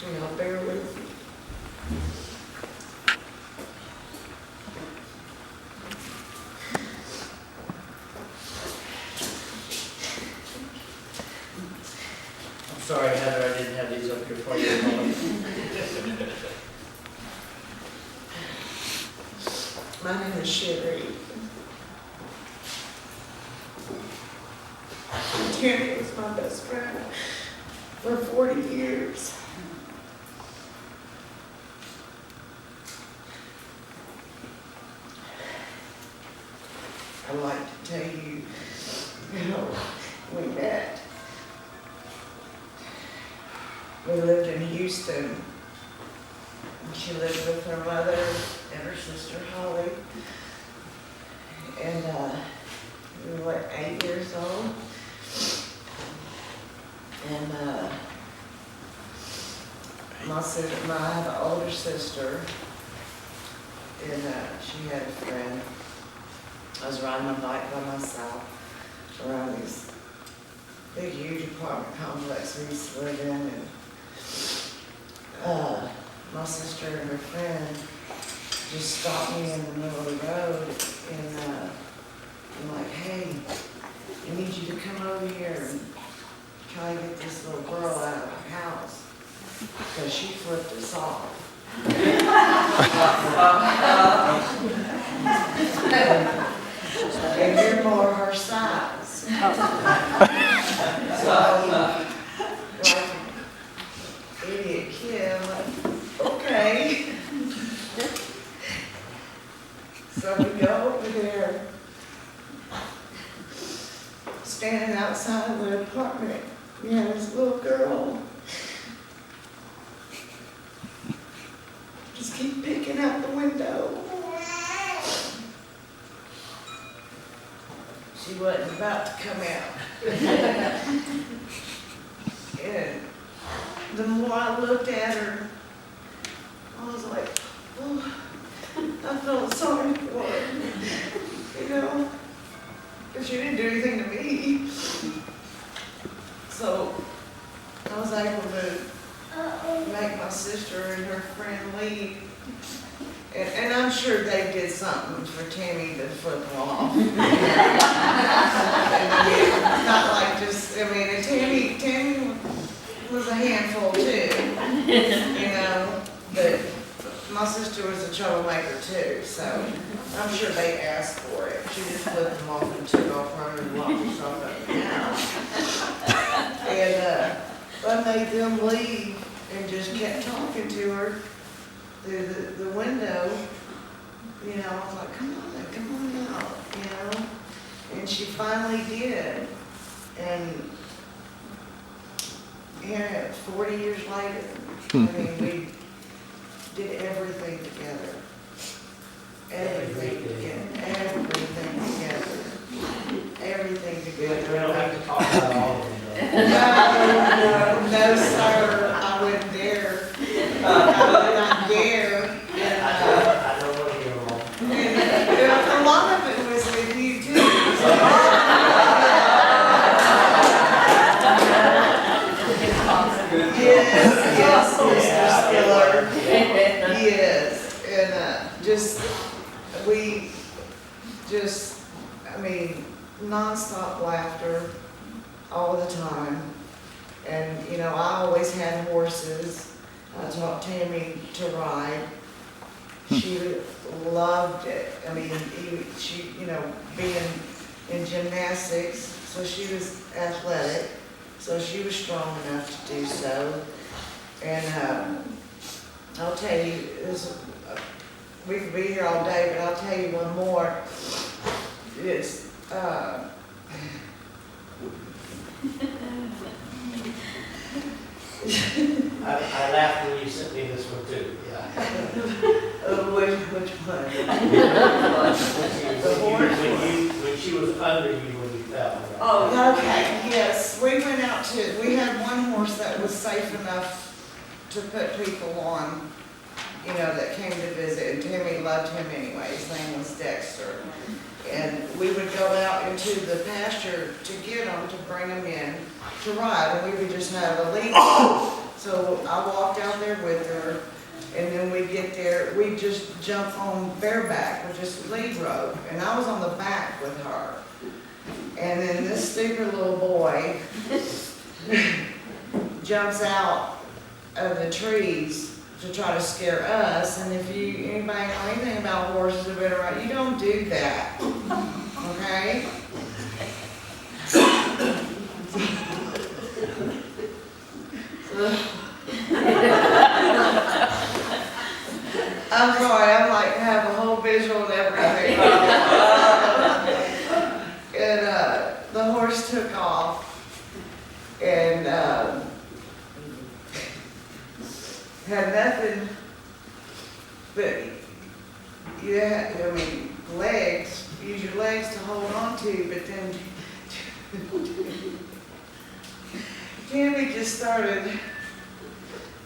Y'all bear with me. I'm sorry, Heather, I didn't have these up here for you. My name is Sherry. Tami was my best friend for 40 years. I'd like to tell you, we met. We lived in Houston. And she lived with her mother and her sister Holly. And we were 8 years old. And I have an older sister, and she had a friend. I was riding my bike by myself around these big, huge apartment complex we used to live in, and my sister and her friend just stopped me in the middle of the road, and I'm like, hey, I need you to come over here and try to get this little girl out of her house, because she flipped us off. And you're more her size. So, like, idiot kid, I'm like, okay. So we go over there, standing outside of the apartment. We had this little girl. Just keep picking out the window. She wasn't about to come out. And the more I looked at her, I was like, oh, I felt sorry for her, because she didn't do anything to me. So I was able to make my sister and her friend leave. And I'm sure they did something for Tami to flip them off. Not like just, and Tami was a handful too, but my sister was a troublemaker too, so I'm sure they asked for it. She just flipped them off and took off running and locked herself up in the house. And I made them leave and just kept talking to her through the window. I was like, come on out, And she finally did. And 40 years later, we did everything together. Everything together. We don't have to talk about all of them, No, sir, I wouldn't dare. I would not dare. I don't want to hear them all. A lot of it was with you too. Yes, Mr. Spiller. Yes, and non-stop laughter all the time. And, I always had horses. I taught Tami to ride. She loved it. She, being in gymnastics, so she was athletic, so she was strong enough to do so. And I'll tell you, we could be here all day, but I'll tell you one more. It's I laughed when you sent me this one too, yeah. Which one? When she was under you when you fell. Right? Oh, okay, yes. We had one horse that was safe enough to put people on, that came to visit, and Tami loved him anyway. His name was Dexter. And we would go out into the pasture to get them, to bring them in to ride, and we would just have a lead. So I walked out there with her, and then we get there, we just jump on bareback with just lead rope, and I was on the back with her. And then this stupid little boy jumps out of the trees to try to scare us, and if anybody know anything about horses or been around, you don't do that, okay? I'm sorry, I'm like, have a whole visual and everything. And, the horse took off, and, had nothing but, legs, use your legs to hold on to, but then Tami just started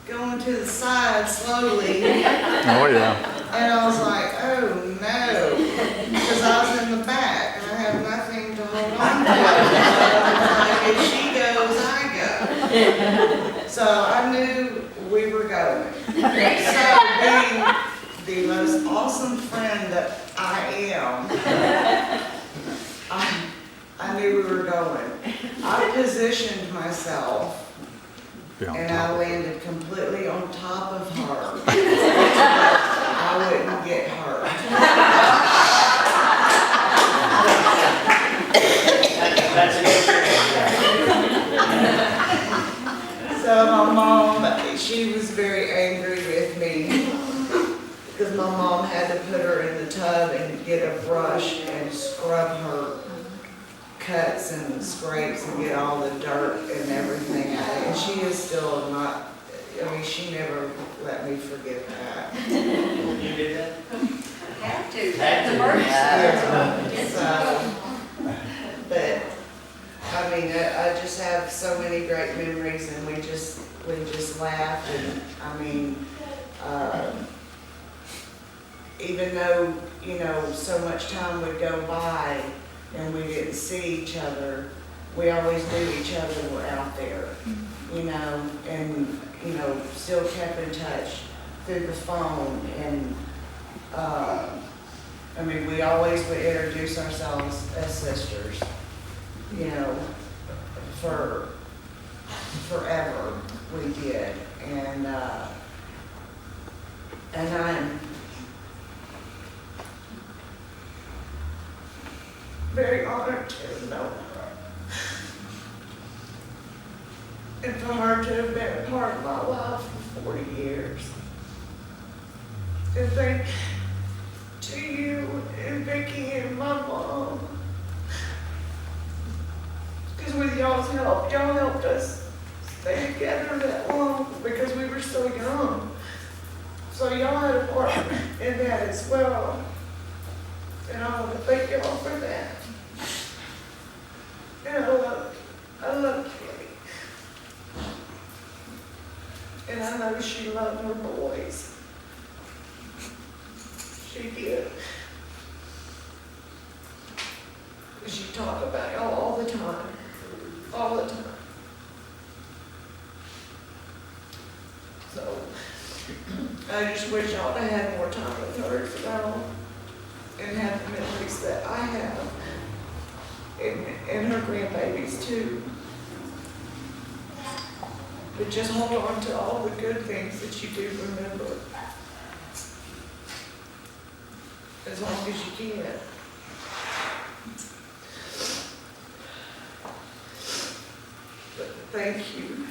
going to the side slowly. Oh, yeah. And I was like, oh no, because I was in the back and I have nothing to hold on to. So I was like, if she goes, I go. So I knew we were going. So being the most awesome friend that I am, I knew we were going. I positioned myself and I landed completely on top of her. I wouldn't get hurt. That's good. So my mom, she was very angry with me because my mom had to put her in the tub and get a brush and scrub her cuts and scrapes and get all the dirt and everything out of it. And she is still not, she never let me forget that. You did that? Have to. Had to. But, I just have so many great memories, and we just laughed, and, even though, so much time would go by and we didn't see each other, we always knew each other were out there, and, still kept in touch through the phone, and, we always would introduce ourselves as sisters, for forever we did, and I'm very honored to know her, and for her to have been a part of my life for 40 years. And thank to you and Vicki and my mom, because with y'all's help, y'all helped us stay together that long because we were so young. So y'all had a part in that as well. And I want to thank y'all for that. And I love Kitty. And I know she loved her boys. She did. She talked about y'all all the time. All the time. So, I just wish y'all had more time with her as well, and have the memories that I have, and her grandbabies too. But just hold on to all the good things that you do remember, as long as you can. But thank you.